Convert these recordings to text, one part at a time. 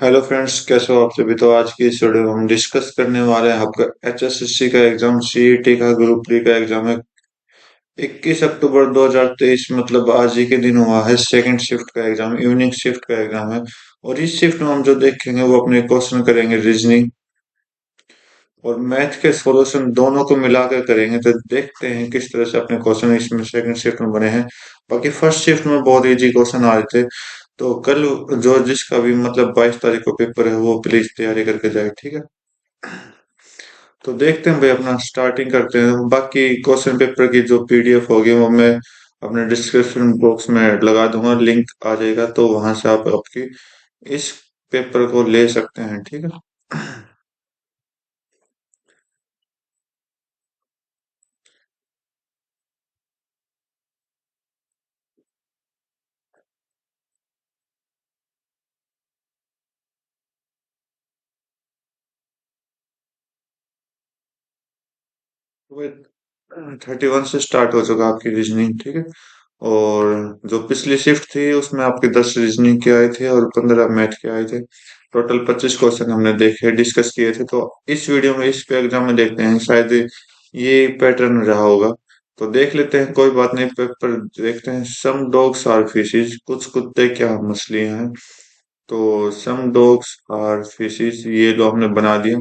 Hello friends, कैसे हो आप सभी। तो आज की इस वीडियो में हम डिस्कस करने वाले हैं आपका एचएसएससी का एग्जाम, सीईटी का ग्रुप डी का एग्जाम है। 21 अक्टूबर 2023 मतलब आज ही के दिन हुआ है। सेकंड शिफ्ट का एग्जाम, इवनिंग शिफ्ट का एग्जाम है। और इस शिफ्ट में हम जो देखेंगे वो अपने क्वेश्चन करेंगे रीजनिंग और मैथ के सॉल्यूशन दोनों को मिलाकर करेंगे। तो देखते हैं किस तरह से अपने क्वेश्चन इसमें सेकंड शिफ्ट में बने हैं। बाकी फर्स्ट शिफ्ट में बहुत इजी क्वेश्चन आए थे। तो कल जो जिसका भी मतलब 22 तारीख को पेपर है वो प्लीज तैयारी करके जाए, ठीक है। तो देखते हैं भाई, अपना स्टार्टिंग करते हैं। बाकी क्वेश्चन पेपर की जो पीडीएफ होगी वो मैं अपने डिस्क्रिप्शन बॉक्स में लगा दूंगा, लिंक आ जाएगा, तो वहां से आप आपकी इस पेपर को ले सकते हैं, ठीक है। तो 31 से स्टार्ट हो चुका आपकी रीजनिंग, ठीक है। और जो पिछली शिफ्ट थी उसमें आपके 10 रीजनिंग के आए थे और 15 मैथ के आए थे। टोटल 25 क्वेश्चन हमने देखे, डिस्कस किए थे। तो इस वीडियो में इस पे एग्जाम में देखते हैं, शायद ये पैटर्न रहा होगा। तो देख लेते हैं, कोई बात नहीं। पेपर देखते हैं। सम डॉग्स आर फिशेज, कुछ कुत्ते क्या मछलियां हैं। तो सम डॉग्स आर फिशेज ये लो हमने बना दिया।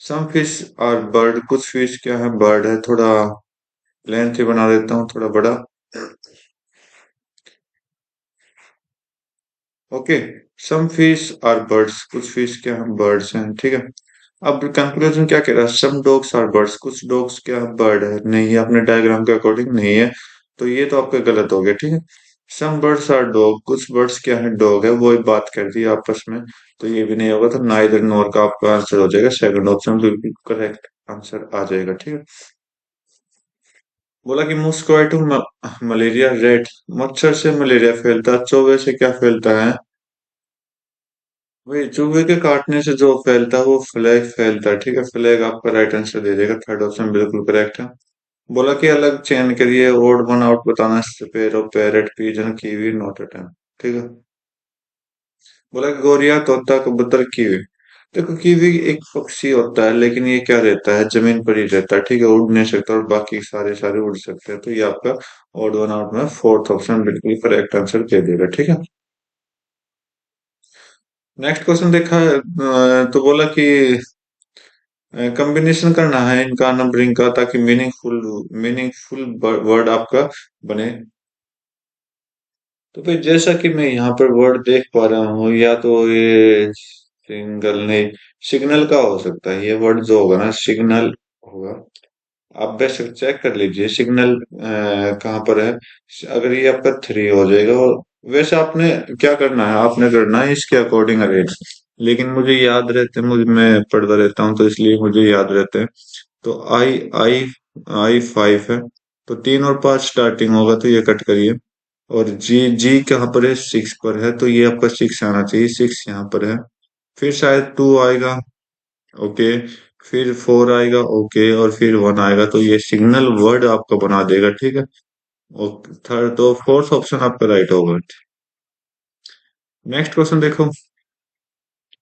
सम फिश आर बर्ड, कुछ फिश क्या है, बर्ड है। थोड़ा लेंथ ही बना देता हूँ थोड़ा बड़ा। Okay. Some fish or birds, कुछ फिश क्या है, बर्ड्स हैं, ठीक है। अब कंक्लूजन क्या कह रहा है, सम डॉग्स आर बर्ड्स, कुछ डॉग्स क्या है, बर्ड है। नहीं है, अपने डायग्राम के अकॉर्डिंग नहीं है। तो ये तो आपका गलत हो गया, ठीक है। सम बर्ड्स आर डॉग, कुछ बर्ड्स क्या है, डॉग है। वो ही बात कर दी आपस में। तो ये भी नहीं होगा, तो नाइदर नॉर का आपका आंसर हो जाएगा। सेकंड ऑप्शन बिल्कुल करेक्ट आंसर आ जाएगा, ठीक है। बोला कि मस्कुआइटो मलेरिया रेट, मच्छर से मलेरिया फैलता है। चौबे से क्या फैलता है। वही चूहे के काटने से जो फैलता है वो फ्लैग फैलता है, ठीक है। फ्लैग आपका राइट आंसर दे देगा, थर्ड ऑप्शन बिल्कुल करेक्ट है। बोला कि अलग चयन करिए, ओड वन आउट बताना। Sparrow, parrot, pigeon, kiwi, not a, ठीक है। बोला कि गोरिया, तोता, कबूतर, कीवी। देखो, कीवी एक पक्षी होता है, लेकिन ये क्या रहता है, जमीन पर ही रहता है, ठीक है। उड़ नहीं सकता, और बाकी सारे सारे उड़ सकते हैं। तो ये आपका ओड वन आउट में फोर्थ ऑप्शन बिल्कुल करेक्ट आंसर दे देगा, ठीक है। नेक्स्ट क्वेश्चन देखा है, तो बोला कि कॉम्बिनेशन करना है इनका नंबरिंग का, ताकि मीनिंगफुल मीनिंगफुल वर्ड आपका बने। तो फिर जैसा कि मैं यहाँ पर वर्ड देख पा रहा हूँ, या तो ये सिंगल नहीं, सिग्नल का हो सकता है। ये वर्ड जो होगा ना, सिग्नल होगा। आप बेशक चेक कर लीजिए सिग्नल कहाँ पर है। अगर ये आपका थ्री हो जाएगा। और वैसे आपने क्या करना है, आपने करना है इसके अकॉर्डिंग अरेंज। लेकिन मुझे याद रहते हैं, मुझे मैं पढ़ता रहता हूँ तो इसलिए मुझे याद रहते हैं। तो आई आई आई फाइव है। तो 3 और 5 स्टार्टिंग होगा, तो ये कट करिए। और जी जी कहाँ पर है, सिक्स पर है, तो ये आपका सिक्स आना चाहिए। सिक्स यहाँ पर है। फिर शायद टू आएगा, ओके। फिर फोर आएगा, ओके। और फिर वन आएगा, तो ये सिग्नल वर्ड आपका बना देगा, ठीक है। और थर्ड तो फोर्थ ऑप्शन आपका राइट होगा। नेक्स्ट क्वेश्चन देखो।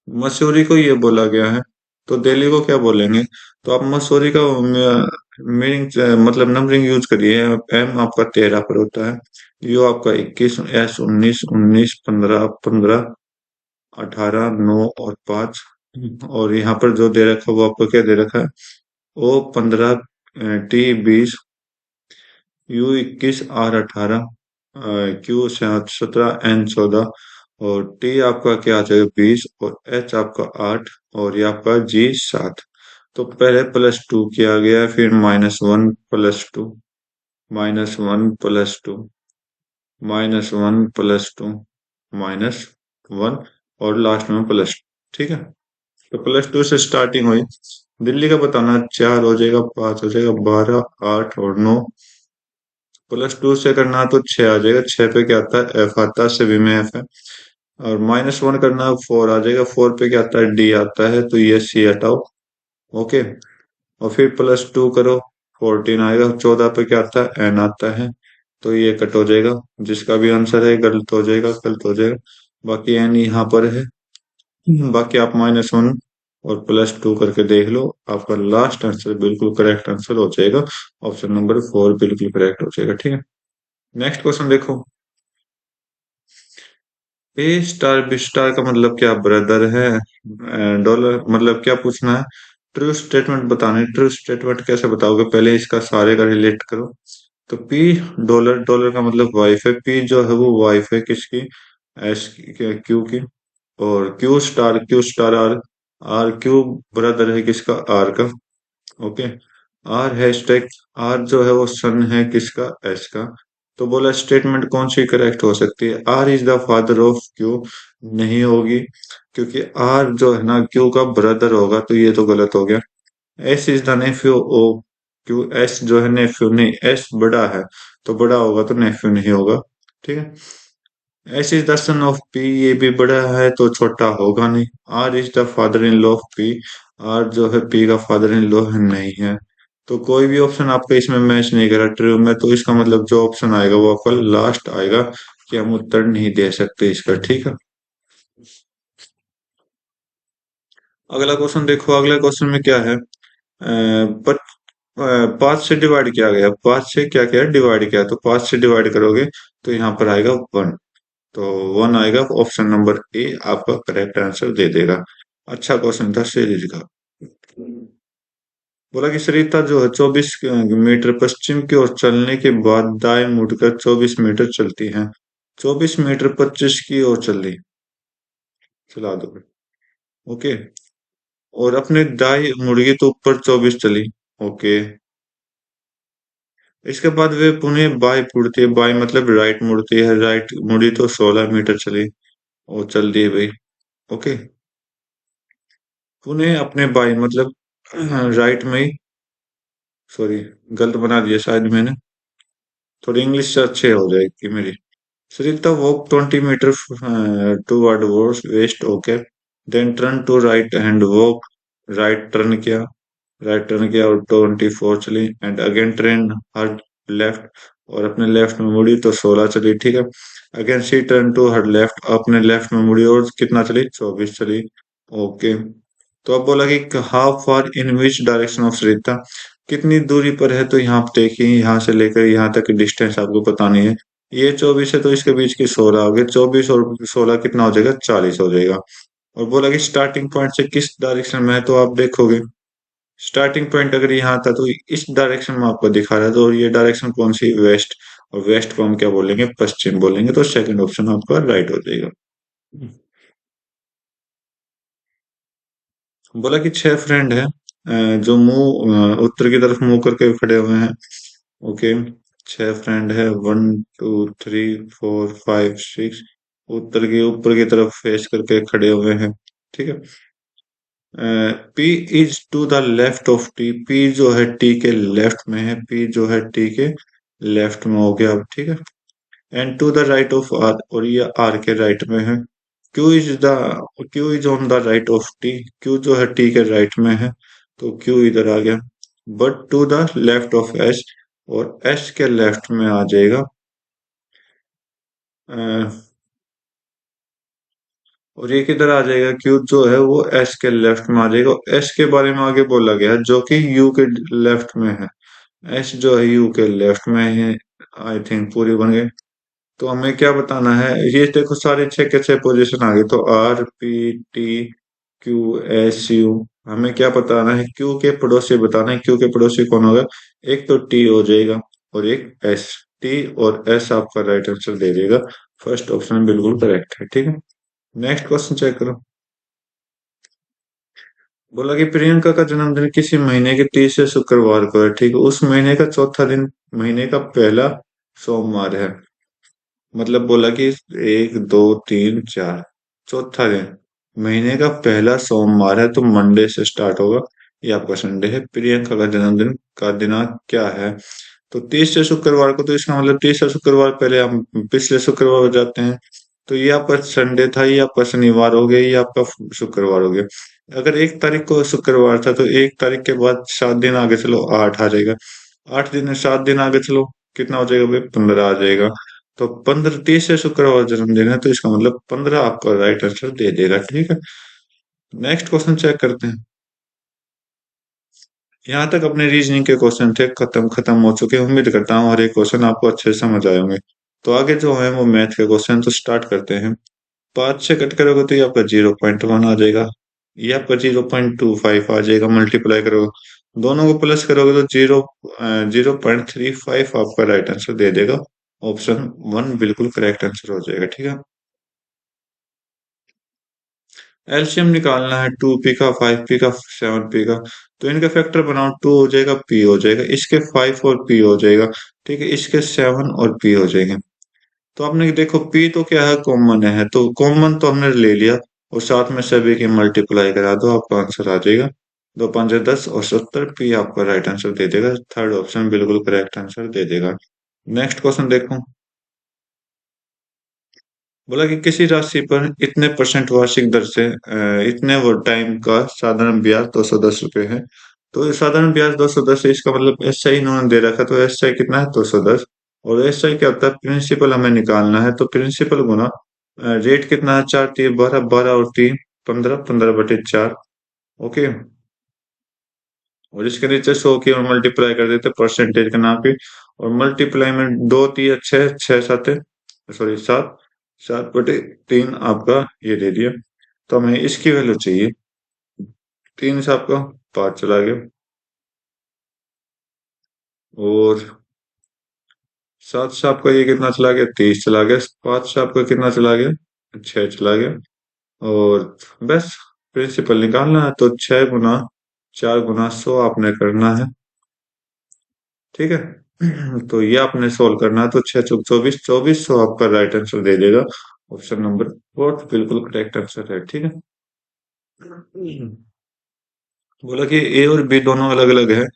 मसूरी को ये बोला गया है, तो दिल्ली को क्या बोलेंगे। तो आप मसूरी का मीनिंग मतलब नंबरिंग यूज करिए। एम आपका 13 पर होता है। यू आपका 21, एस 19, 19, 15, 15, 18, 9 और 5। और यहाँ पर जो दे रखा है वो आपको क्या दे रखा है, O 15, T 20, U 21, R 18, Q 17, N 14, और टी आपका क्या आ जाएगा 20, और एच आपका 8, और ये आपका जी 7। तो पहले +2 किया गया, फिर -1 +2, -1 +2, -1 +2, -1, और लास्ट में प्लस। ठीक है। तो +2 से स्टार्टिंग हुई। दिल्ली का बताना, 4 हो जाएगा, 5 हो जाएगा, 12, 8 और 9। +2 से करना तो 6 आ जाएगा। 6 पे क्या आता है, एफ आता है, सभी में एफ है। और -1 करना, 4 आ जाएगा। 4 पे क्या आता है, डी आता है, तो ये सी हटाओ, ओके। और फिर +2 करो, 14 आएगा। 14 पे क्या आता है, एन आता है, तो ये कट हो जाएगा। जिसका भी आंसर है गलत हो जाएगा, गलत हो जाएगा। बाकी एन यहाँ पर है। बाकी आप -1 और +2 करके देख लो, आपका लास्ट आंसर बिल्कुल करेक्ट आंसर हो जाएगा। ऑप्शन नंबर 4 बिल्कुल करेक्ट हो जाएगा। ठीक है, नेक्स्ट क्वेश्चन देखो। ए स्टार बी स्टार का मतलब क्या ब्रदर है? डॉलर मतलब क्या पूछना है? ट्रू स्टेटमेंट बताने। ट्रू स्टेटमेंट कैसे बताओगे? पहले इसका सारे का रिलेट करो। तो पी डॉलर, डॉलर का मतलब वाइफ है। पी जो है वो वाइफ है किसकी? एस क्यू की। और Q star R, R Q brother है किसका? आर का। ओके। आर हैशटैग, आर जो है वो सन है किसका? एस का। तो बोला स्टेटमेंट कौन सी करेक्ट हो सकती है? R is the father of Q नहीं होगी, क्योंकि आर जो है ना क्यू का ब्रदर होगा, तो ये तो गलत हो गया। S is the nephew of Q, S जो है नेफ्यू नहीं, एस बड़ा है तो बड़ा होगा तो नेफ्यू नहीं होगा। ठीक है। S is the son of P, ये भी बड़ा है तो छोटा होगा नहीं। R is the father in law of P, R जो है पी का फादर इन लॉ है नहीं है। तो कोई भी ऑप्शन आपका इसमें मैच नहीं करा ट्रू में, तो इसका मतलब जो ऑप्शन आएगा वो आपका लास्ट आएगा, कि हम उत्तर नहीं दे सकते इसका। ठीक है, अगला क्वेश्चन देखो। अगला क्वेश्चन में क्या है? पर 5 से डिवाइड किया गया, 5 से क्या किया? डिवाइड किया, तो 5 से डिवाइड करोगे तो यहाँ पर आएगा 1। तो 1 आएगा, ऑप्शन नंबर ए आपका करेक्ट आंसर दे देगा। अच्छा क्वेश्चन था सीरीज का। बोला कि सरिता जो है 24 मीटर पश्चिम की ओर चलने के बाद दाएं मुड़कर 24 मीटर चलती है। 24 मीटर 25 की ओर चली, चला दो। ओके। और अपने दाएं मुड़गी तो ऊपर 24 चली। ओके। इसके बाद वे पुनः बाएं मुड़ती है, बाएं मतलब राइट मुड़ती है, राइट मुड़ी तो 16 मीटर चली, और चल दी भाई। ओके। पुनः अपने बाएं मतलब राइट में ही, सॉरी गलत बना दिया शायद मैंने, थोड़ी इंग्लिश अच्छे हो जाएगी मेरी। Srita walked 20 meters toward west, okay. Then turn to right and walk, right turn किया, राइट टर्न किया और 24 चली, and again train her left, और अपने लेफ्ट में मुड़ी तो 16 चली। ठीक है। Again she turn to her left, अपने लेफ्ट में मुड़ी और कितना चली? 24 चली। ओके। तो अब बोला कि how far in which direction of Sarita, कितनी दूरी पर है? तो यहाँ पे देखिए, यहाँ से लेकर यहाँ तक की डिस्टेंस आपको बतानी है। ये 24 है तो इसके बीच की 16 हो गई, 24 और 16 कितना हो जाएगा? 40 हो जाएगा। और बोला कि स्टार्टिंग पॉइंट से किस डायरेक्शन में है, तो आप देखोगे स्टार्टिंग पॉइंट अगर यहाँ था तो इस डायरेक्शन में आपको दिखा रहा है, तो ये डायरेक्शन कौन सी? वेस्ट। और वेस्ट को हम क्या बोलेंगे? पश्चिम बोलेंगे। तो सेकंड ऑप्शन आपका राइट हो जाएगा। बोला कि 6 फ्रेंड है, जो मुंह उत्तर की तरफ मुंह करके खड़े हुए हैं। ओके। 6 फ्रेंड है, 1 2 3 4 5 6, उत्तर के ऊपर की तरफ फेस करके खड़े हुए हैं। ठीक है। P is to the left of T, P जो है टी के लेफ्ट में है, पी जो है टी के लेफ्ट में हो गया अब। ठीक है। And to the right of R, और ये आर के राइट में है। Q is on the right of T, Q जो है टी के राइट में है, तो क्यू इधर आ गया। But to the left of S, और एस के लेफ्ट में आ जाएगा। अ, और ये किधर आ जाएगा? क्यू जो है वो एस के लेफ्ट में आ जाएगा। एस के बारे में आगे बोला गया है, जो कि यू के लेफ्ट में है। एस जो है यू के लेफ्ट में है। आई थिंक पूरी बन गई। तो हमें क्या बताना है? ये देखो सारे 6 के 6 पोजीशन आ गए, तो R P T Q S U. हमें क्या बताना है? क्यू के पड़ोसी बताना है। क्यू के पड़ोसी कौन होगा? एक तो टी हो जाएगा, और एक एस। टी और एस आपका राइट आंसर दे देगा। फर्स्ट ऑप्शन बिल्कुल करेक्ट है। ठीक है, नेक्स्ट क्वेश्चन चेक करो। बोला कि प्रियंका का जन्मदिन किसी महीने के तीसरे शुक्रवार को है। ठीक है, उस महीने का चौथा दिन महीने का पहला सोमवार है। मतलब बोला कि 1 2 3 4, चौथा दिन महीने का पहला सोमवार है, तो मंडे से स्टार्ट होगा। ये आपका संडे है। प्रियंका का जन्मदिन का दिनांक क्या है? तो तीसरे शुक्रवार को, तो इसका मतलब तीसरा शुक्रवार पहले हम पिछले शुक्रवार हो जाते हैं। तो ये आपका संडे था, ये आपका शनिवार हो गया, ये आपका शुक्रवार हो गया। अगर 1 तारीख को शुक्रवार था, तो 1 तारीख के बाद 7 दिन आगे चलो 8 आ जाएगा। 8 दिन में 7 दिन आगे चलो कितना हो जाएगा भाई? 15 आ जाएगा। तो 15 30 से शुक्रवार जन्मदिन है, तो इसका मतलब 15 आपका राइट आंसर दे देगा। ठीक है, नेक्स्ट क्वेश्चन चेक करते हैं। यहाँ तक अपने रीजनिंग के क्वेश्चन थे, खत्म खत्म हो चुके हैं। उम्मीद करता हूँ हर एक क्वेश्चन आपको अच्छे से समझ आए होंगे। तो आगे जो है वो मैथ के क्वेश्चन, तो स्टार्ट करते हैं। 5 से कट करोगे तो ये आपका 0.1 आ जाएगा, ये आपका 0.25 आ जाएगा। मल्टीप्लाई करोगे, दोनों को प्लस करोगे तो 0.35 आपका राइट आंसर दे देगा। ऑप्शन 1 बिल्कुल करेक्ट आंसर हो जाएगा। ठीक है, एलसीएम निकालना है 2p का, 5p का, 7p का। तो इनका फैक्टर बनाओ, 2 हो जाएगा, p हो जाएगा, इसके 5 और p हो जाएगा। ठीक है, इसके 7 और p हो जाएंगे। तो आपने देखो p तो क्या है, कॉमन है, तो कॉमन तो हमने ले लिया, और साथ में सभी की मल्टीप्लाई करा दो, आपका आंसर आ जाएगा। 2 5 10 और 70, p आपका राइट आंसर दे देगा। थर्ड ऑप्शन बिल्कुल करेक्ट आंसर दे देगा। नेक्स्ट क्वेश्चन देखो। बोला कि किसी राशि पर इतने परसेंट वार्षिक दर से इतने वो टाइम का साधारण ब्याज 210 रुपए है। तो ये साधारण ब्याज 210 है, इसका मतलब एस आई इन्होंने दे रखा, तो एस आई कितना है, 210। और एस आई क्या होता है, प्रिंसिपल हमें निकालना है, तो प्रिंसिपल गुना रेट कितना है, 4 3 12, 12 और 3 15, 15/4। ओके, और इसके नीचे 100 की और मल्टीप्लाई कर देते परसेंटेज के नाम पे। और मल्टीप्लाई में 2 3 6 6 7, सॉरी 7, 7/3 आपका ये दे दिया। तो हमें इसकी वैल्यू चाहिए। 3 से आपका 5 चला गया, और 7 से आपका ये कितना चला गया, 30 चला गया। 5 से आपका कितना चला गया, 6 चला गया। और बस प्रिंसिपल निकालना है, तो 6 गुना 4 गुना 100 आपने करना है। ठीक है, तो ये आपने सोल्व करना है, तो 6 चौक 24, 2400 आपका राइट आंसर दे देगा। ऑप्शन नंबर 4 बिल्कुल करेक्ट आंसर है। ठीक है, बोला कि ए और बी दोनों अलग अलग है,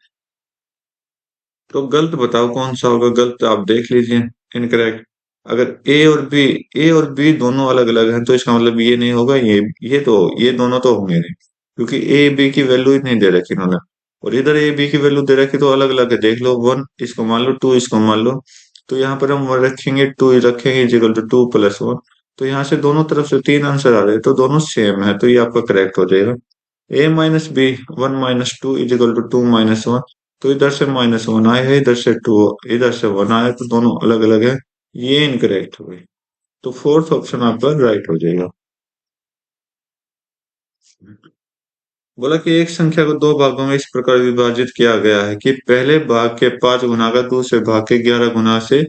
तो गलत बताओ कौन सा होगा। गलत आप देख लीजिए, इनकरेक्ट। अगर ए और बी दोनों अलग अलग हैं, तो इसका मतलब ये नहीं होगा, ये दोनों तो होंगे नहीं, क्योंकि ए बी की वैल्यू ही नहीं दे रखी इन्होंने। और इधर ए बी की वैल्यू दे रखी, तो अलग अलग है, देख लो। 1 इसको मान लो, 2 इसको मान लो। तो यहाँ पर हम रखेंगे 2 रखेंगे, इजिकल टू 2 + 1। तो यहाँ से दोनों तरफ से 3 आंसर आ रहे हैं, तो दोनों सेम है, तो ये आपका करेक्ट हो जाएगा। a - b 1 - 2 is equal to 2 - 1। तो इधर से -1 आया है, इधर से 2, इधर से 1 आया, तो दोनों अलग अलग है। ये इनकरेक्ट हो गई, तो फोर्थ ऑप्शन आपका राइट हो जाएगा। बोला कि एक संख्या को दो भागों में इस प्रकार विभाजित किया गया है कि पहले भाग के 5 गुना का दूसरे भाग के 11 गुना से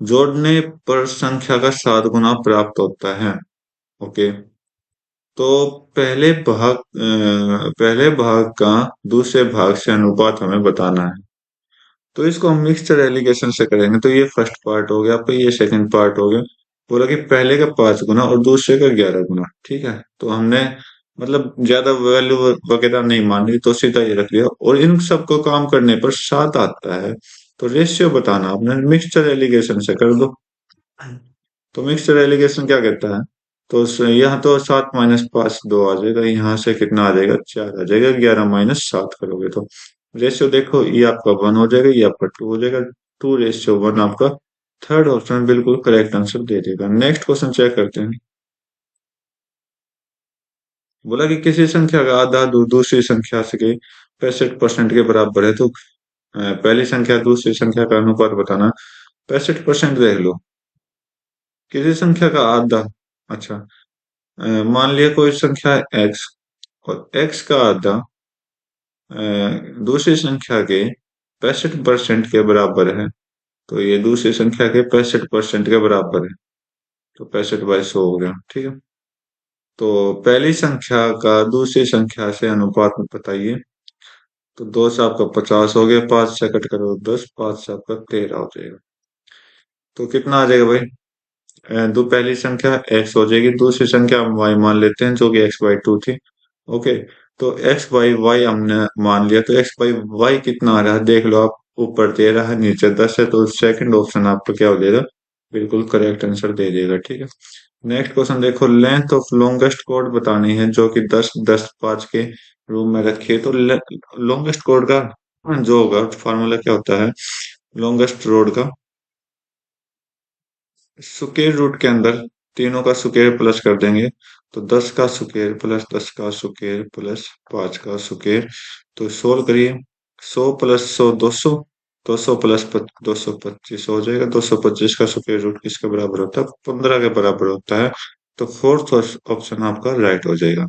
जोड़ने पर संख्या का 7 गुना प्राप्त होता है। ओके, तो पहले भाग का दूसरे भाग से अनुपात हमें बताना है। तो इसको हम मिक्सचर एलिगेशन से करेंगे, तो ये फर्स्ट पार्ट हो गया, फिर ये सेकंड पार्ट हो गया। बोला कि पहले का 5 गुना और दूसरे का 11 गुना। ठीक है, तो हमने मतलब ज्यादा वैल्यू वगैरह नहीं मानी, तो सीधा ये रख लिया, और इन सबको काम करने पर 7 आता है। तो रेशियो बताना आपने मिक्सचर एलिगेशन से कर दो। तो मिक्सचर एलिगेशन क्या कहता है, तो यहाँ तो 7 - 5 2 आ जाएगा, यहाँ से कितना आ जाएगा, 4 आ जाएगा। 11 - 7 करोगे तो रेशियो देखो, ये आपका 1 हो जाएगा, ये आपका 2 हो जाएगा। 2:1 आपका थर्ड ऑप्शन बिल्कुल करेक्ट आंसर दे देगा। नेक्स्ट क्वेश्चन चेक करते हैं। बोला कि किसी संख्या का आधा दूसरी संख्या से के 65% के बराबर है, तो पहली संख्या दूसरी संख्या का अनुपात बताना। 65% देख लो, किसी संख्या का आधा। अच्छा, मान लिया कोई संख्या x, और x का आधा दूसरी संख्या के 65% के बराबर है। तो ये दूसरी संख्या के 65% के बराबर है, तो 65/100 हो गया। ठीक है, तो पहली संख्या का दूसरी संख्या से अनुपात में बताइए। तो 2 से आपका 50 हो गया, 5 से कट करो 10, 5 से आपका 13 हो जाएगा। तो कितना आ जाएगा भाई, दो पहली संख्या x हो जाएगी, दूसरी संख्या हम y मान लेते हैं, जो कि x/2 थी। ओके, तो x/y हमने मान लिया, तो x/y कितना आ रहा है देख लो आप। ऊपर 13 है, नीचे 10 है, तो सेकंड ऑप्शन आपको क्या हो जाएगा, बिल्कुल करेक्ट आंसर दे देगा। ठीक है, नेक्स्ट क्वेश्चन देखो। लेंथ ऑफ लॉन्गेस्ट कोड बतानी है, जो कि 10 10 5 के रूप में रखी है। तो लॉन्गेस्ट कोड का जो होगा फॉर्मूला क्या होता है, लॉन्गेस्ट रोड का। स्क्वायर रूट के अंदर तीनों का स्क्वायर प्लस कर देंगे, तो 10 का स्क्वायर प्लस 10 का स्क्वायर प्लस 5 का स्क्वायर। तो सोल्व करिए। 100 प्लस 100 200, 200 प्लस 225 हो जाएगा। 225 का स्क्वायर रूट किसके बराबर होता है? 15 के बराबर होता है। तो फोर्थ ऑप्शन आपका राइट हो जाएगा।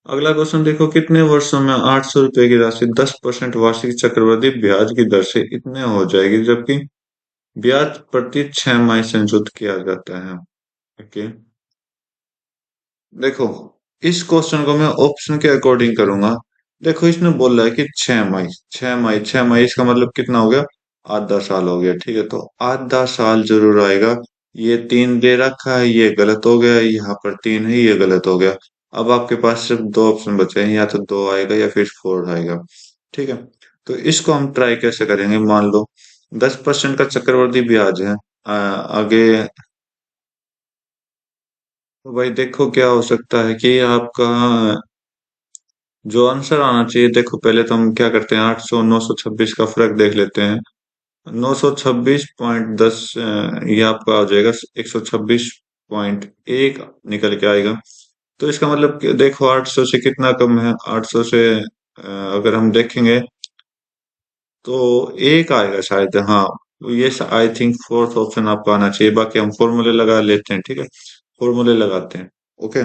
अगला क्वेश्चन देखो, कितने वर्षों में 800 रुपए की राशि 10% वार्षिक चक्रवृद्धि ब्याज की दर से इतने हो जाएगी, जबकि ब्याज प्रति 6 माह संशोधित किया जाता है? ओके, देखो इस क्वेश्चन को मैं ऑप्शन के अकॉर्डिंग करूंगा। देखो इसने बोला है कि 6 माह, 6 माह, 6 माह, इसका मतलब कितना हो गया? आधा साल हो गया। ठीक है, तो आधा साल जरूर आएगा। ये 3 दे रखा है, ये गलत हो गया। यहाँ पर 3 है, ये गलत हो गया। अब आपके पास सिर्फ दो ऑप्शन बचे हैं, या तो 2 आएगा या फिर 4 आएगा। ठीक है, तो इसको हम ट्राई कैसे करेंगे? मान लो 10% का चक्रवृद्धि ब्याज है। आगे तो भाई देखो क्या हो सकता है कि आपका जो आंसर आना चाहिए, देखो पहले तो हम क्या करते हैं, 800 926 का फर्क देख लेते हैं। 926.10, ये आपका आ जाएगा 126.1 निकल के आएगा। तो इसका मतलब कि देखो 800 से कितना कम है? 800 से अगर हम देखेंगे तो एक आएगा शायद। हाँ, ये आई थिंक फोर्थ ऑप्शन आपका आना चाहिए। बाकी हम फॉर्मूले लगा लेते हैं। ठीक है, फॉर्मूले लगाते हैं। ओके,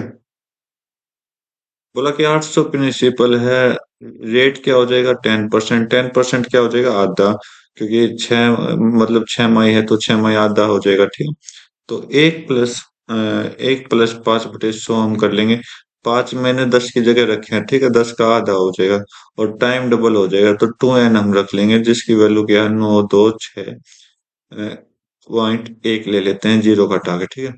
बोला कि 800 प्रिंसिपल है, रेट क्या हो जाएगा? 10%। 10% क्या हो जाएगा? आधा, क्योंकि छह मतलब 6 माह है तो 6 माह आधा हो जाएगा। ठीक है, तो 1 प्लस 5/100 हम कर लेंगे। 5 मैंने 10 की जगह रखे हैं। ठीक है, 10 का आधा हो जाएगा और टाइम डबल हो जाएगा, तो 2n हम रख लेंगे, जिसकी वैल्यू क्या है? 926.1 ले लेते हैं, जीरो घटा के। ठीक है,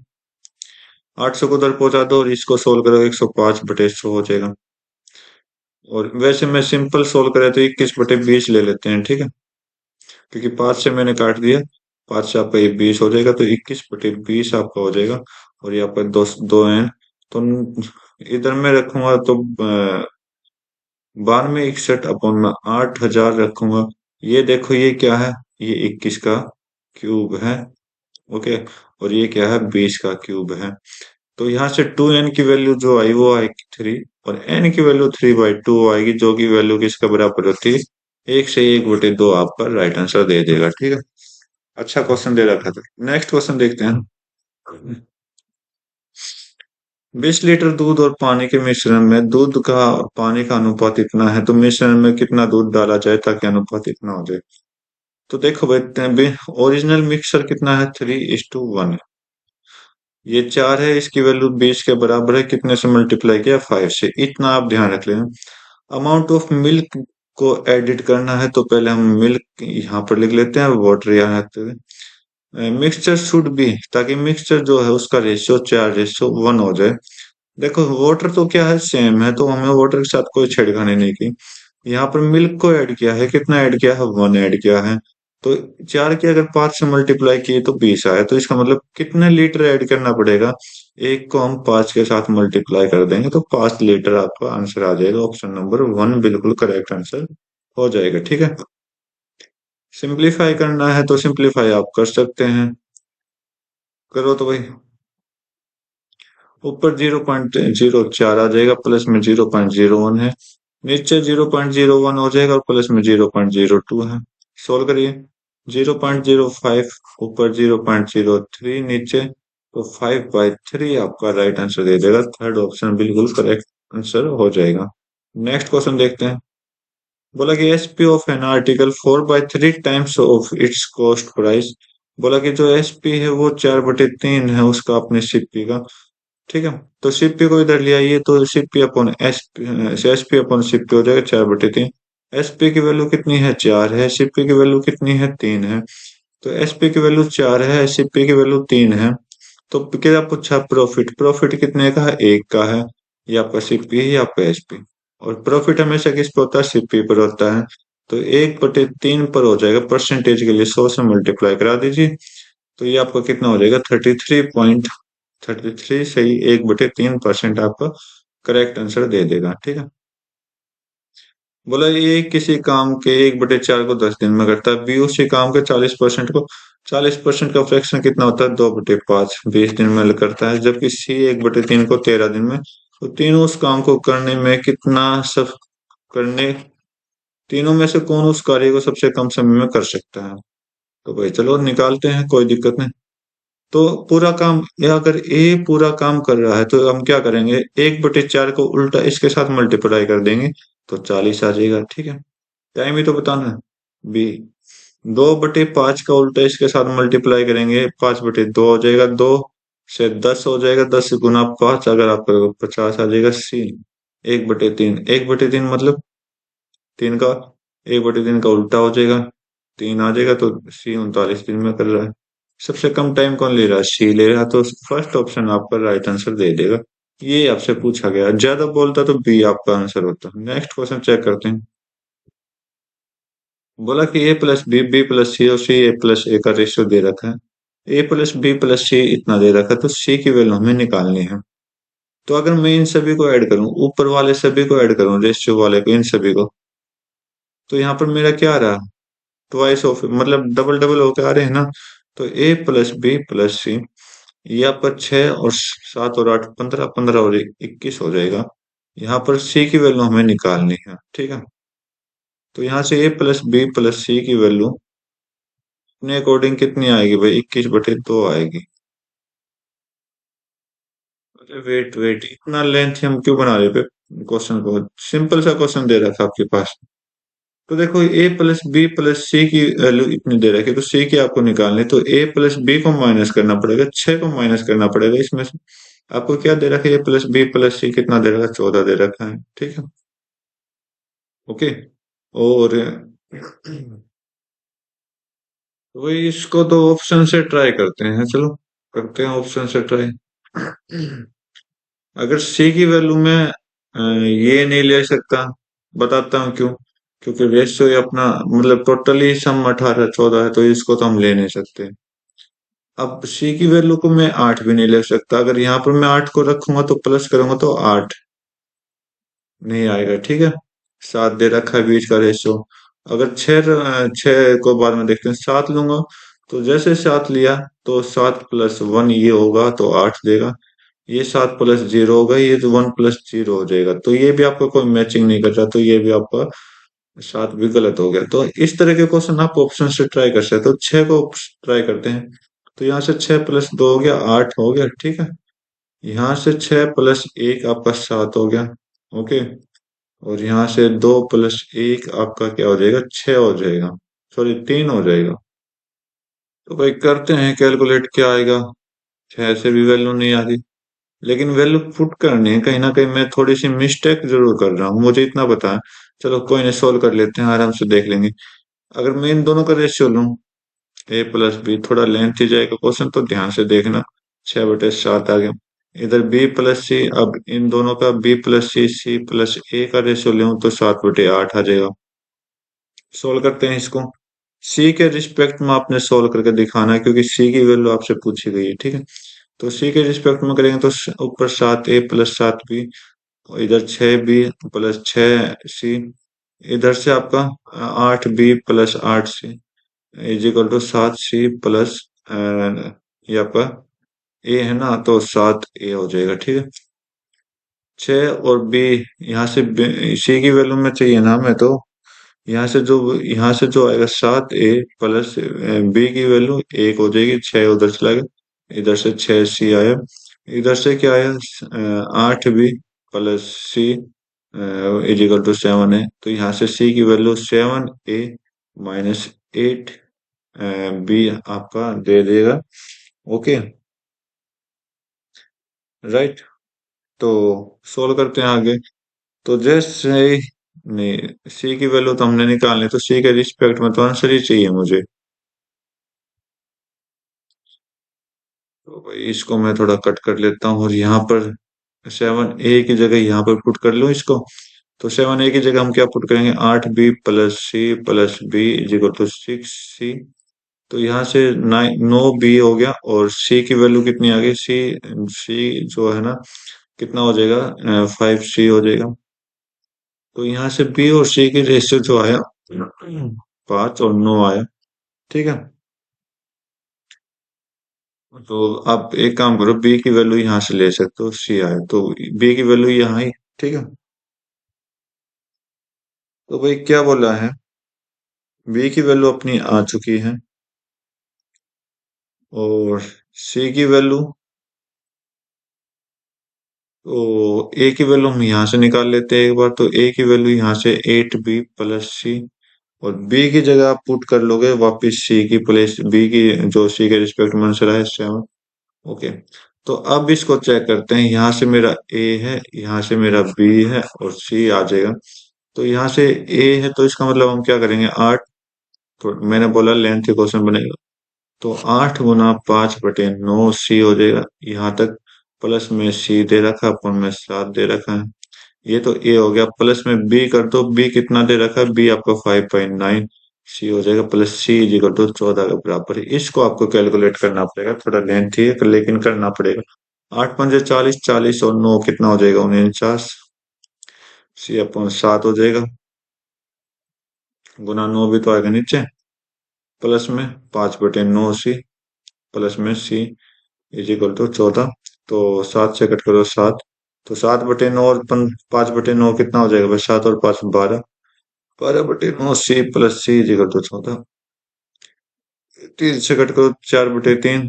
800 को उधर पहुंचा दो और इसको सोल्व करो, 105/100 हो जाएगा। और वैसे मैं सिंपल सोल्व करे तो 21/20 ले लेते हैं। ठीक है, क्योंकि 5 से मैंने काट दिया, 5 से आपका ये 20 हो जाएगा, तो 21/20 आपका हो जाएगा। और यहाँ पर दो दो है, तो इधर मैं रखूंगा तो 9261 में 8000 रखूंगा। ये देखो ये क्या है? ये 21 का क्यूब है। ओके, और ये क्या है? 20 का क्यूब है। तो यहाँ से 2n की वैल्यू जो आई वो आएगी 3, और n की वैल्यू 3/2 आएगी, जो कि वैल्यू किसके बराबर होती है? 1 से 1/2 आपका राइट आंसर दे देगा। ठीक है, अच्छा क्वेश्चन दे रखा था। नेक्स्ट क्वेश्चन देखते हैं। 20 लीटर दूध और पानी के मिश्रण में दूध का और पानी का अनुपात इतना है, तो मिश्रण में कितना दूध डाला जाए ताकि अनुपात इतना हो जाए? तो देखो भाई, ओरिजिनल मिक्सर कितना है? 3:1। ये 4 है, इसकी वैल्यू 20 के बराबर है, कितने से मल्टीप्लाई किया? 5 से। इतना आप ध्यान रख लेना। अमाउंट ऑफ मिल्क को एडिट करना है, तो पहले हम मिल्क यहाँ पर लिख लेते हैं, वाटर यहाँ रखते हुए मिक्सचर शुड बी, ताकि मिक्सचर जो है उसका रेशियो 4:1 हो जाए। देखो वाटर तो क्या है? सेम है, तो हमें वाटर के साथ कोई छेड़खानी नहीं की। यहाँ पर मिल्क को ऐड किया है, कितना ऐड किया है? 1 ऐड किया है। तो 4 की अगर 5 से मल्टीप्लाई किए तो 20 आया, तो इसका मतलब कितने लीटर ऐड करना पड़ेगा? एक को हम 5 के साथ मल्टीप्लाई कर देंगे, तो 5 लीटर आपका आंसर आ जाएगा। ऑप्शन नंबर 1 बिल्कुल करेक्ट आंसर हो जाएगा। ठीक है, सिंप्लीफाई करना है तो सिंप्लीफाई आप कर सकते हैं, करो तो भाई। ऊपर 0.04 आ जाएगा, प्लस में 0.01 है, नीचे 0.01 हो जाएगा और प्लस में 0.02 है। सोल्व करिए। 0.05 ऊपर, 0.03 नीचे, तो 5/3 आपका राइट आंसर दे देगा। थर्ड ऑप्शन बिल्कुल करेक्ट आंसर हो जाएगा। नेक्स्ट क्वेश्चन देखते हैं। बोला कि SP of an article 4/3 times of its cost price. बोला कि जो एसपी है वो 4/3 है उसका अपने सीपी का। ठीक है, तो सीपी को इधर ले आइए, तो CP upon SP upon CP हो जाएगा 4/3। एसपी की वैल्यू कितनी है? 4 है। सीपी की वैल्यू कितनी है? 3 है। तो एसपी की वैल्यू 4 है, सीपी की वैल्यू 3 है। तो क्या पूछा? प्रॉफिट। प्रॉफिट कितने का है? 1 का है। ये आपका सीपी है, ये आपका एसपी। और प्रॉफिट हमेशा किस पे होता है? सीपी पर होता है। तो 1/3 पर हो जाएगा, परसेंटेज के लिए 100 से मल्टीप्लाई करा दीजिए, तो ये आपका कितना हो जाएगा? 33.33 सही, 1/3% आपका करेक्ट आंसर दे देगा। ठीक है, बोला ए किसी काम के 1/4 को 10 दिन में करता है, बी उसी काम के 40% को, 40% का फ्रैक्शन कितना होता है, 2/5 20 दिन में करता है, जबकि सी 1/3 को 13 दिन में। तो तीनों उस काम को करने में कितना सब करने, तीनों में से कौन उस कार्य को सबसे कम समय में कर सकता है? तो भाई चलो निकालते हैं, कोई दिक्कत नहीं। तो पूरा काम, या अगर ए पूरा काम कर रहा है तो हम क्या करेंगे, 1/4 को उल्टा इसके साथ मल्टीप्लाई कर देंगे, तो 40 आ जाएगा, ठीक है। टाइम ही तो बताना है। बी 2/5 का उल्टा इसके साथ मल्टीप्लाई करेंगे, 5/2 हो जाएगा, 2 से 10 हो जाएगा, 10 गुना 5, अगर आप करोगे 50 आ जाएगा। सी 1/3, 1/3 मतलब 3 का 1/3 का उल्टा हो जाएगा, 3 आ जाएगा, तो सी 39 दिन में कर रहा है। सबसे कम टाइम कौन ले रहा है, सी ले रहा है, तो फर्स्ट ऑप्शन आपका राइट आंसर दे देगा। ये आपसे पूछा गया, ज्यादा बोलता तो बी आपका आंसर होता। नेक्स्ट क्वेश्चन चेक करते हैं। बोला कि ए प्लस बी, बी प्लस सी और सी ए प्लस ए का रेशियो दे रखा है। ए प्लस बी प्लस सी इतना दे रखा है, तो सी की वैल्यू हमें निकालनी है। तो अगर मैं इन सभी को ऐड करूं, ऊपर वाले सभी को ऐड करूं, रेशियो वाले को, इन सभी को, तो यहाँ पर मेरा क्या आ रहा, ट्वाइस ऑफ, मतलब डबल डबल होके आ रहे हैं ना। तो ए प्लस बी प्लस सी, यहाँ पर 6 और 7 और 8, 15, 15 और 21 हो जाएगा। यहाँ पर सी की वैल्यू हमें निकालनी है, ठीक है। तो यहाँ से ए प्लस बी प्लस सी की वैल्यू अपने अकॉर्डिंग कितनी आएगी भाई, 21/2 आएगी। अरे वेट वेट, इतना लेंथ हम क्यों बना रहे पे क्वेश्चन को, सिंपल सा क्वेश्चन दे रहा था आपके पास। तो देखो ए प्लस बी प्लस सी की वैल्यू इतनी दे रखी है, तो सी की आपको निकालनी, तो ए प्लस बी को माइनस करना पड़ेगा, 6 को माइनस करना पड़ेगा इसमें से। आपको क्या दे रखा है, ए प्लस बी प्लस सी कितना दे रखा है, 14 दे रखा है, ठीक है। ओके। और वही, इसको तो ऑप्शन से ट्राई करते हैं, चलो करते हैं ऑप्शन से ट्राई। अगर सी की वैल्यू में ये नहीं ले सकता, बताता हूँ क्यों। क्योंकि रेशियो ये अपना, मतलब टोटली सम 18 14 है, तो इसको तो हम ले नहीं सकते। अब सी की वैल्यू को मैं 8 भी नहीं ले सकता, अगर यहाँ पर मैं 8 को रखूंगा तो प्लस करूंगा तो 8 नहीं आएगा, ठीक है। 7 दे रखा है बीच का रेशियो। अगर 6 को बाद में देखते हैं, 7 लूंगा, तो जैसे 7 लिया, तो 7 + 1 ये होगा, तो 8 देगा। ये 7 + 0 होगा, ये तो 1 + 0 हो जाएगा, तो ये भी आपका कोई मैचिंग नहीं कर रहा, तो ये भी आपका 7 भी गलत हो गया। तो इस तरह के क्वेश्चन आप ऑप्शन से ट्राई कर सकते हो। 6 को ट्राई करते हैं, तो यहाँ से 6 + 2 हो गया, 8 हो गया, ठीक है। यहाँ से 6 + 1 आपका 7 हो गया, ओके। और यहाँ से 2 + 1 आपका क्या हो जाएगा, 6 हो जाएगा, सॉरी 3 हो जाएगा। तो भाई करते हैं कैलकुलेट, क्या आएगा। 6 से भी वैल्यू नहीं आ रही, लेकिन वैल्यू पुट करनी है, कहीं ना कहीं मैं थोड़ी सी मिस्टेक जरूर कर रहा हूँ, मुझे इतना पता है। चलो कोई नहीं, सोल्व कर लेते हैं, आराम से देख लेंगे। अगर मैं इन दोनों का रेशियो लूं, ए प्लस बी, थोड़ा लेंथ ही जाएगा क्वेश्चन, तो ध्यान से देखना। 6/7 आ गया। इधर बी प्लस सी, अब इन दोनों का बी प्लस सी, सी प्लस ए का रेशियो लूं, तो 7/8 आ जाएगा। सोल्व करते हैं इसको। सी के रिस्पेक्ट में आपने सोल्व करके दिखाना है, क्योंकि सी की वैल्यू आपसे पूछी गई है, ठीक है। तो सी के रिस्पेक्ट में करेंगे, तो ऊपर 7 a + 7 b, और इधर 6b + 6c, इधर से आपका 8b + 8c = 7c+ ये आपका ए है ना, तो 7a हो जाएगा, ठीक है। 6 और b, यहाँ से सी की वैल्यू में चाहिए ना हमें, तो यहाँ से जो आएगा, 7a + बी की वैल्यू 1 हो जाएगी, 6 उधर चला गया, इधर से 6c आया, इधर से क्या आया, 8b + c = 7 है, तो यहाँ से c की वैल्यू 7a - 8b आपका दे देगा, ओके, राइट। तो सोल्व करते हैं आगे। तो जैसे, नहीं, सी की वैल्यू तो हमने निकालनी, तो सी के रिस्पेक्ट में तो आंसर ही चाहिए मुझे। तो भाई इसको मैं थोड़ा कट कर लेता हूँ, और यहाँ पर 7a की जगह यहाँ पर पुट कर लूँ इसको। तो 7a की जगह हम क्या पुट करेंगे, 8b + c + b = 6c। तो यहाँ से 9b हो गया, और c की वैल्यू कितनी आ गई, c जो है ना, कितना हो जाएगा, 5c हो जाएगा। तो यहाँ से बी और सी की रेशियो जो आया 5 और 9 आया। ठीक है, तो आप एक काम करो, बी की वैल्यू यहाँ से ले सकते हो, सी आए तो बी की वैल्यू यहाँ आई। ठीक है, तो भाई क्या बोला है, बी की वैल्यू अपनी आ चुकी है और सी की वैल्यू, तो ए की वैल्यू हम यहाँ से निकाल लेते हैं एक बार। तो ए की वैल्यू यहाँ से 8b+c, और बी की जगह आप पुट कर लोगे वापस सी की प्लेस, बी की जो सी के रिस्पेक्ट में आंसर है 7। ओके, तो अब इसको चेक करते हैं। यहाँ से मेरा ए है, यहाँ से मेरा बी है और सी आ जाएगा। तो यहाँ से ए है तो इसका मतलब हम क्या करेंगे, 8, तो मैंने बोला लेंथ क्वेश्चन बनेगा, तो 8 × 5/9 सी हो जाएगा यहाँ तक। प्लस में सी दे रखा, अपन में 7 दे रखा है। ये तो ए हो गया। प्लस में बी कर दो, बी कितना दे रखा है, बी आपका 5.9, सी हो जाएगा plus C is equal to 14 के बराबर है। इसको आपको कैलकुलेट करना पड़ेगा, थोड़ा लेंथी है लेकिन करना पड़ेगा। 8×5 = 40, 40 और 9 कितना हो जाएगा, 49, सी अपन 7 हो जाएगा, गुना 9 भी तो आएगा नीचे, प्लस में 5/9 सी, प्लस में सी इज इक्वल टू 14। तो 7 से कट करो 7, तो 7/9 और 5/9 कितना हो जाएगा भाई, 7 और 5 12, 12/9 C plus C is equal to 14। 3 से कट करो 4/3,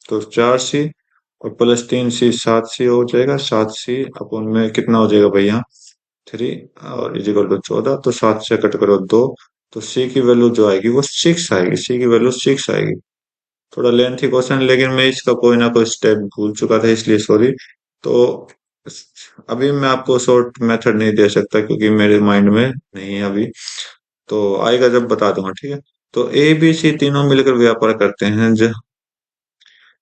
तो 4 सी और प्लस 3 सी 7 सी हो जाएगा। 7 सी अपन में कितना हो जाएगा भैया, 3 और इज इक्वल टू 14। तो 7 से कट करो 2, तो सी की वैल्यू जो आएगी वो 6 आएगी, सी की वैल्यू 6 आएगी। थोड़ा लेंथी क्वेश्चन, लेकिन मैं इसका कोई ना कोई स्टेप भूल चुका था इसलिए सॉरी। तो अभी मैं आपको शॉर्ट मेथड नहीं दे सकता क्योंकि मेरे माइंड में नहीं है अभी, तो आएगा जब बता दूंगा। ठीक है, तो ए बी सी तीनों मिलकर व्यापार करते हैं,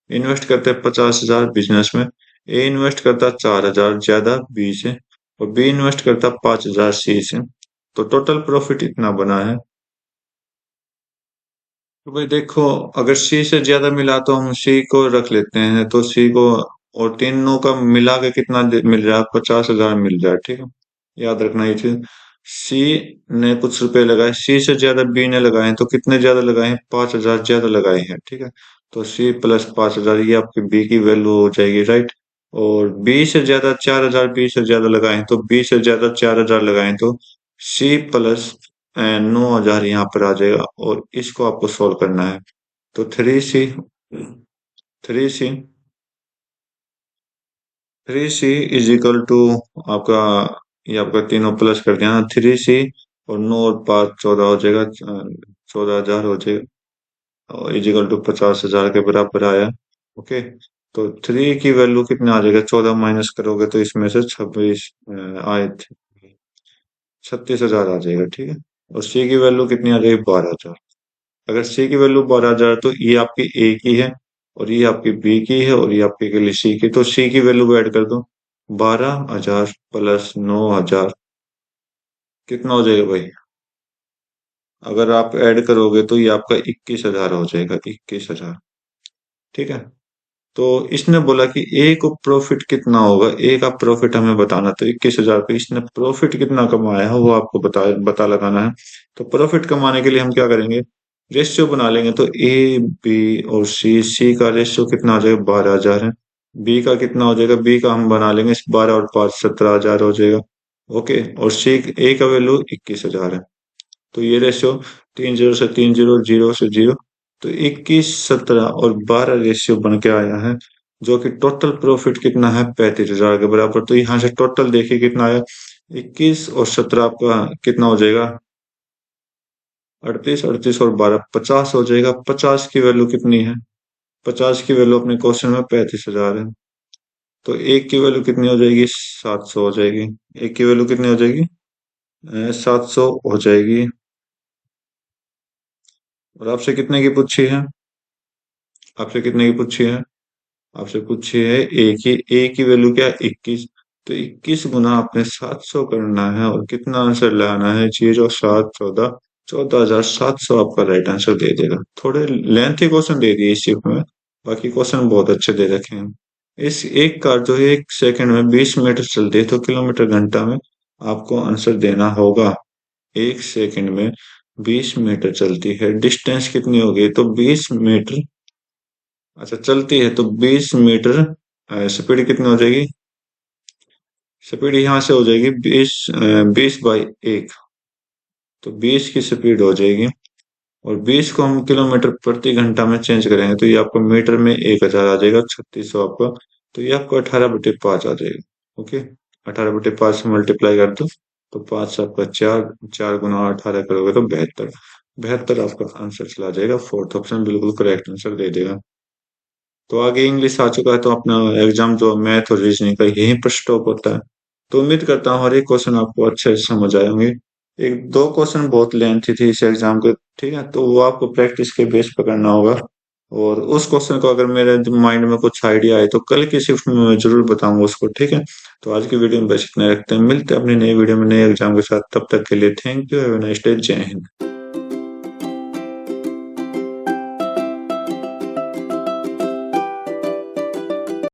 इन्वेस्ट करते हैं 50,000 बिजनेस में। ए इन्वेस्ट करता 4,000 ज्यादा बी से, और बी इन्वेस्ट करता 5,000 सी से। तो टोटल प्रॉफिट इतना बना है। तो भाई देखो, अगर सी से ज्यादा मिला तो हम सी को रख लेते हैं, तो सी को, और तीनों का मिला के कितना मिल रहा है, 50,000 मिल रहा है। ठीक है, याद रखना ये चीज। सी ने कुछ रुपए लगाए, सी से ज्यादा बी ने लगाए हैं, तो कितने ज्यादा लगाए हैं, 5,000 ज्यादा लगाए हैं। ठीक है, तो सी प्लस 5,000 ये आपकी बी की वैल्यू हो जाएगी, राइट। और बी से ज्यादा 4,000 बी से ज्यादा लगाए हैं, तो बी से ज्यादा 4,000 लगाए हैं, तो सी प्लस 9,000 यहाँ पर आ जाएगा, और इसको आपको सॉल्व करना है। तो 3C three C is equal to आपका, ये आपका तीनों प्लस कर दिया, 3C और 9 और 5 14 हो जाएगा, 14,000 हो जाएगा, और इज इक्वल टू 50,000 के बराबर आया। ओके, तो 3 की वैल्यू कितना आ जाएगा, 14 माइनस करोगे तो इसमें से 26 आए थे, 36,000 आ जाएगा। ठीक है, और सी की वैल्यू कितनी आ जाएगी, 12,000। अगर सी की वैल्यू 12,000 तो ये आपकी ए की है, और ये आपकी बी की है, और ये आपकी के लिए सी की, तो सी की वैल्यू ऐड कर दो, 12,000 प्लस 9,000 कितना हो जाएगा भाई, अगर आप ऐड करोगे तो ये आपका 21,000 हो जाएगा, 21,000। ठीक है, तो इसने बोला कि ए को प्रॉफिट कितना होगा, ए का प्रॉफिट हमें बताना, तो 21,000 पे इसने प्रॉफिट कितना कमाया है वो आपको बता लगाना है। तो प्रॉफिट कमाने के लिए हम क्या करेंगे, रेशियो बना लेंगे। तो ए बी और सी, सी का रेशियो कितना हो जाएगा, 12,000 है। बी का कितना हो जाएगा, बी का हम बना लेंगे 12 और 5 17,000 हो जाएगा। ओके, और सी, ए का वैल्यू 21,000 है। तो ये रेशियो 3 0 से 3 0, 0 से 0, तो 21 17 और 12 रेशियो बन के आया है, जो कि टोटल प्रॉफिट कितना है, 35,000 के बराबर। तो यहाँ से टोटल देखिए कितना आया, 21 और 17 आपका कितना हो जाएगा, 38, 38 और 12 50 हो जाएगा। 50 की वैल्यू कितनी है, 50 की वैल्यू अपने क्वेश्चन में 35,000 है। तो एक की वैल्यू कितनी हो जाएगी, 700 हो जाएगी। एक की वैल्यू कितनी हो जाएगी, 700 हो जाएगी। और आपसे कितने की पूछी है, आपसे कितने की पूछी है, आपसे पूछी है ए की वैल्यू क्या है, 21। तो 21 गुना आपने 700 करना है, और कितना आंसर लाना है, 0 7 14, 14,700 आपका राइट आंसर दे देगा। थोड़े लेंथी क्वेश्चन दे दिए इस शिफ्ट में, बाकी क्वेश्चन बहुत अच्छे दे रखे हैं। इस एक कार जो है 1 सेकंड में 20 मीटर चलती है, तो किलोमीटर घंटा में आपको आंसर देना होगा। 1 सेकंड में 20 मीटर चलती है, डिस्टेंस कितनी होगी? तो 20 मीटर। अच्छा, चलती है तो 20 मीटर। स्पीड कितनी हो जाएगी? स्पीड यहाँ से हो जाएगी 20/1। तो 20 की स्पीड हो जाएगी, और 20 को हम किलोमीटर प्रति घंटा में चेंज करेंगे तो ये आपको मीटर में 1000 आ जाएगा, 3600 आपका। तो ये आपको 18/5 आ जाएगा। ओके, 18/5 से मल्टीप्लाई कर दो तो 5 से आपका 4, 4 गुना 18 करोगे तो 72। 72 आपका आंसर चला जाएगा। फोर्थ ऑप्शन बिल्कुल करेक्ट आंसर दे देगा। तो आगे इंग्लिश आ चुका है, तो अपना एग्जाम जो मैथ और रीजनिंग का यहीं पर स्टॉप होता है। तो उम्मीद करता हूँ हर एक क्वेश्चन आपको अच्छे से समझ आए होंगे। एक दो क्वेश्चन बहुत लेंथी थी इस एग्जाम के, ठीक है, तो वो आपको प्रैक्टिस के बेस पर करना होगा। और उस क्वेश्चन को अगर मेरे माइंड में कुछ आइडिया आए तो कल की शिफ्ट में मैं जरूर बताऊंगा उसको, ठीक है। तो आज की वीडियो में बस इतना रखते हैं, मिलते हैं अपनी नई वीडियो में नए एग्जाम के साथ। तब तक के लिए thank you, have a nice day, जय हिंद।